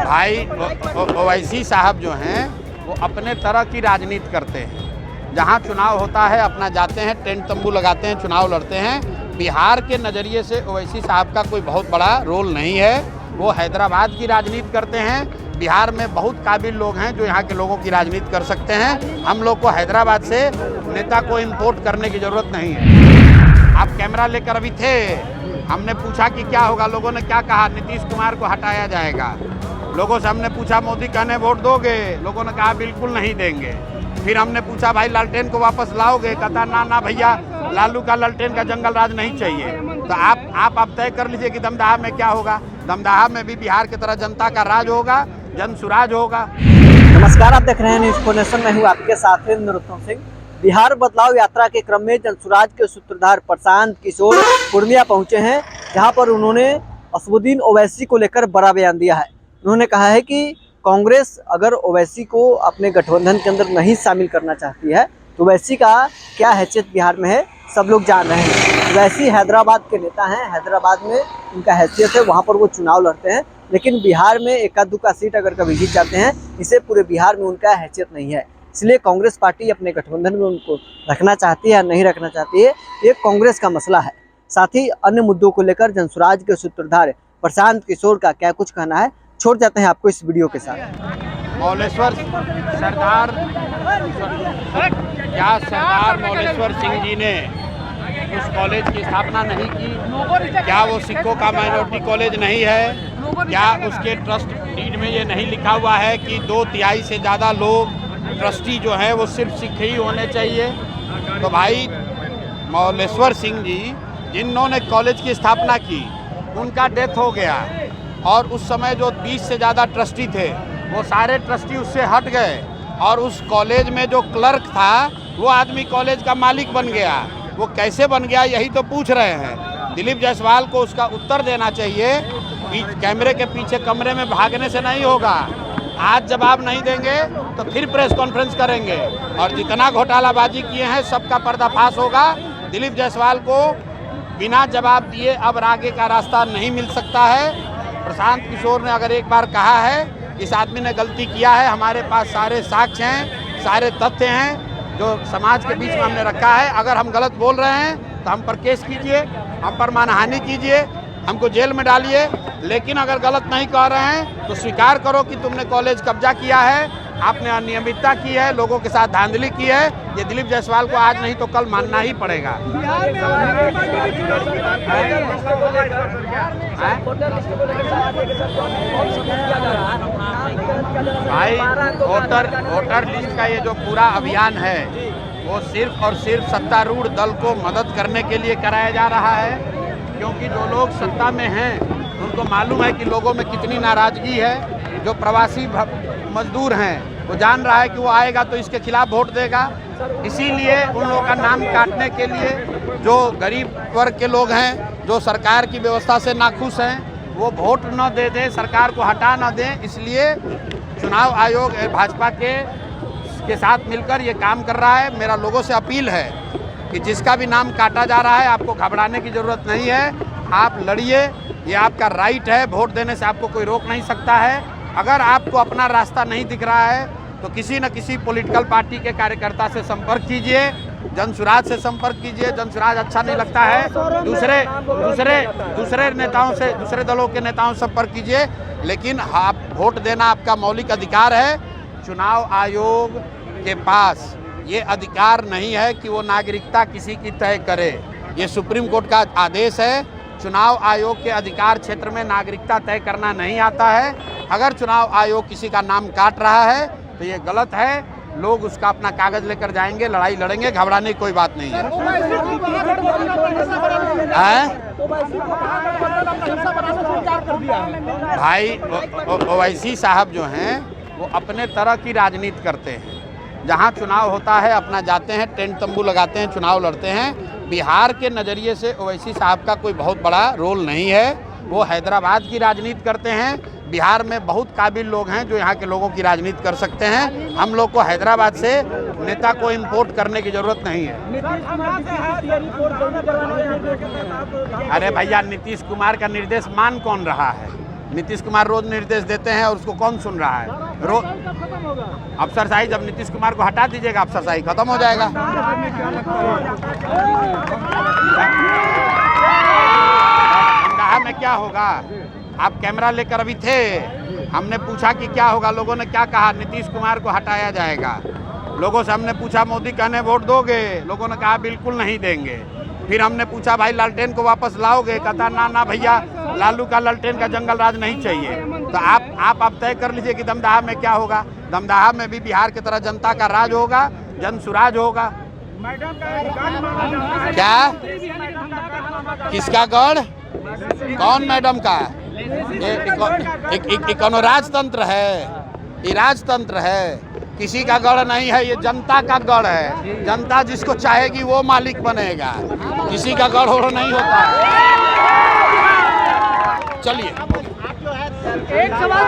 भाई ओवैसी साहब जो हैं वो अपने तरह की राजनीति करते हैं। जहाँ चुनाव होता है अपना जाते हैं, टेंट तंबू लगाते हैं, चुनाव लड़ते हैं। बिहार के नज़रिए से ओवैसी साहब का कोई बहुत बड़ा रोल नहीं है। वो हैदराबाद की राजनीति करते हैं। बिहार में बहुत काबिल लोग हैं जो यहाँ के लोगों की राजनीति कर सकते हैं। हम लोग को हैदराबाद से नेता को इम्पोर्ट करने की ज़रूरत नहीं है। आप कैमरा लेकर अभी थे, हमने पूछा कि क्या होगा, लोगों ने क्या कहा, नीतीश कुमार को हटाया जाएगा। लोगों से हमने पूछा मोदी कहने वोट दोगे, लोगों ने कहा बिल्कुल नहीं देंगे। फिर हमने पूछा भाई लालटेन को वापस लाओगे, कहता ना ना भैया, लालू का लालटेन का जंगल राज नहीं चाहिए। तो आप तय कर लीजिए कि दमदाहा में क्या होगा। दमदाहा में भी बिहार की तरह जनता का राज होगा, जन सुराज होगा। नमस्कार, आप देख रहे हैं न्यूज़ कोनेशन। मैं हूँ आपके साथ नरोत्तम सिंह। बिहार बदलाव यात्रा के क्रम में जनसुराज के सूत्रधार प्रशांत किशोर पूर्णिया पहुंचे हैं, जहां पर उन्होंने असदुद्दीन ओवैसी को लेकर बड़ा बयान दिया है। उन्होंने कहा है कि कांग्रेस अगर ओवैसी को अपने गठबंधन के अंदर नहीं शामिल करना चाहती है तो ओवैसी का क्या हैसियत बिहार में है सब लोग जान रहे हैं। ओवैसी हैदराबाद के नेता हैं, हैदराबाद में उनका हैसियत है, वहाँ पर वो चुनाव लड़ते हैं। लेकिन बिहार में एका दुक्का सीट अगर कभी जीत जाते हैं, इसे पूरे बिहार में उनका हैसियत नहीं है। इसलिए कांग्रेस पार्टी अपने गठबंधन में उनको रखना चाहती है या नहीं रखना चाहती है, ये कांग्रेस का मसला है। साथ ही अन्य मुद्दों को लेकर जनसुराज के सूत्रधार प्रशांत किशोर का क्या कुछ कहना है, छोड़ जाते हैं आपको इस वीडियो के साथ। मौलेश्वर सिंह जी ने उस कॉलेज की स्थापना नहीं की? क्या वो सिखों का माइनॉरिटी कॉलेज नहीं है? क्या उसके ट्रस्ट डीड में ये नहीं लिखा हुआ है कि 2/3 से ज़्यादा लोग ट्रस्टी जो है वो सिर्फ सिख ही होने चाहिए? तो भाई मौलेश्वर सिंह जी जिन्होंने कॉलेज की स्थापना की, उनका डेथ हो गया और उस समय जो 20 से ज़्यादा ट्रस्टी थे वो सारे ट्रस्टी उससे हट गए और उस कॉलेज में जो क्लर्क था वो आदमी कॉलेज का मालिक बन गया। वो कैसे बन गया यही तो पूछ रहे हैं। दिलीप जायसवाल को उसका उत्तर देना चाहिए। कैमरे के पीछे कमरे में भागने से नहीं होगा। आज जवाब नहीं देंगे तो फिर प्रेस कॉन्फ्रेंस करेंगे और जितना घोटालाबाजी किए हैं सबका पर्दाफाश होगा। दिलीप जायसवाल को बिना जवाब दिए अब आगे का रास्ता नहीं मिल सकता है। प्रशांत किशोर ने अगर एक बार कहा है इस आदमी ने गलती किया है, हमारे पास सारे साक्ष्य हैं, सारे तथ्य हैं जो समाज के बीच में हमने रखा है। अगर हम गलत बोल रहे हैं तो हम पर केस कीजिए, हम पर मानहानि कीजिए, हमको जेल में डालिए। लेकिन अगर गलत नहीं कह रहे हैं तो स्वीकार करो कि तुमने कॉलेज कब्जा किया है, आपने अनियमितता की है, लोगों के साथ धांधली की है। ये दिलीप जायसवाल को आज नहीं तो कल मानना ही पड़ेगा। भाई वोटर लिस्ट का ये जो पूरा अभियान है वो सिर्फ और सिर्फ सत्तारूढ़ दल को मदद करने के लिए कराया जा रहा है, क्योंकि जो लोग सत्ता में हैं उनको मालूम है कि लोगों में कितनी नाराज़गी है। जो प्रवासी मजदूर हैं वो जान रहा है कि वो आएगा तो इसके खिलाफ वोट देगा। इसीलिए उन लोगों का नाम काटने के लिए जो गरीब वर्ग के लोग हैं, जो सरकार की व्यवस्था से नाखुश हैं, वो वोट न दे दें, सरकार को हटा न दें। इसलिए चुनाव आयोग भाजपा के साथ मिलकर ये काम कर रहा है। मेरा लोगों से अपील है कि जिसका भी नाम काटा जा रहा है आपको घबराने की ज़रूरत नहीं है। आप लड़िए, ये आपका राइट है। वोट देने से आपको कोई रोक नहीं सकता है। अगर आपको अपना रास्ता नहीं दिख रहा है तो किसी न किसी पॉलिटिकल पार्टी के कार्यकर्ता से संपर्क कीजिए, जनसुराज से संपर्क कीजिए। जनसुराज अच्छा नहीं लगता है, दूसरे नेताओं से, दूसरे दलों के नेताओं से संपर्क कीजिए। लेकिन आप वोट देना आपका मौलिक अधिकार है। चुनाव आयोग के पास ये अधिकार नहीं है कि वो नागरिकता किसी की तय करे। ये सुप्रीम कोर्ट का आदेश है। चुनाव आयोग के अधिकार क्षेत्र में नागरिकता तय करना नहीं आता है। अगर चुनाव आयोग किसी का नाम काट रहा है तो ये गलत है। लोग उसका अपना कागज लेकर जाएंगे, लड़ाई लड़ेंगे, घबराने की कोई बात नहीं है। भाई ओवैसी साहब जो हैं वो अपने तरह की राजनीति करते हैं। जहाँ चुनाव होता है अपना जाते हैं, टेंट तंबू लगाते हैं, चुनाव लड़ते हैं। बिहार के नज़रिए से ओवैसी साहब का कोई बहुत बड़ा रोल नहीं है। वो हैदराबाद की राजनीति करते हैं। बिहार में बहुत काबिल लोग हैं जो यहाँ के लोगों की राजनीति कर सकते हैं। हम लोग को हैदराबाद से नेता को इम्पोर्ट करने की ज़रूरत नहीं है। अरे भैया, नीतीश कुमार का निर्देश मान कौन रहा है? नीतीश कुमार रोज निर्देश देते हैं और उसको कौन सुन रहा है? रोज अफसरशाही, जब नीतीश कुमार को हटा दीजिएगा अफसरशाही खत्म हो जाएगा। दमदाहा में क्या होगा? आप कैमरा लेकर अभी थे, हमने पूछा कि क्या होगा, लोगों ने क्या कहा? नीतीश कुमार को हटाया जाएगा। लोगों से हमने पूछा मोदी कहने वोट दोगे? लोगों ने कहा बिल्कुल नहीं देंगे। फिर हमने पूछा भाई लालटेन को वापस लाओगे? कहता ना ना भैया, लालू का लालटेन का जंगल राज नहीं चाहिए। तो आप तय कर लीजिए कि दमदाहा में क्या होगा। दमदाहा में भी बिहार की तरह जनता का राज होगा, जन सुराज होगा। क्या? किसका गढ़? कौन मैडम का? ये कौन राजतंत्र है? ये राजतंत्र है, किसी का गढ़ नहीं है, ये जनता का गढ़ है। जनता जिसको चाहेगी वो मालिक बनेगा, किसी का गढ़ हो नहीं होता है। चलिए एक सवाल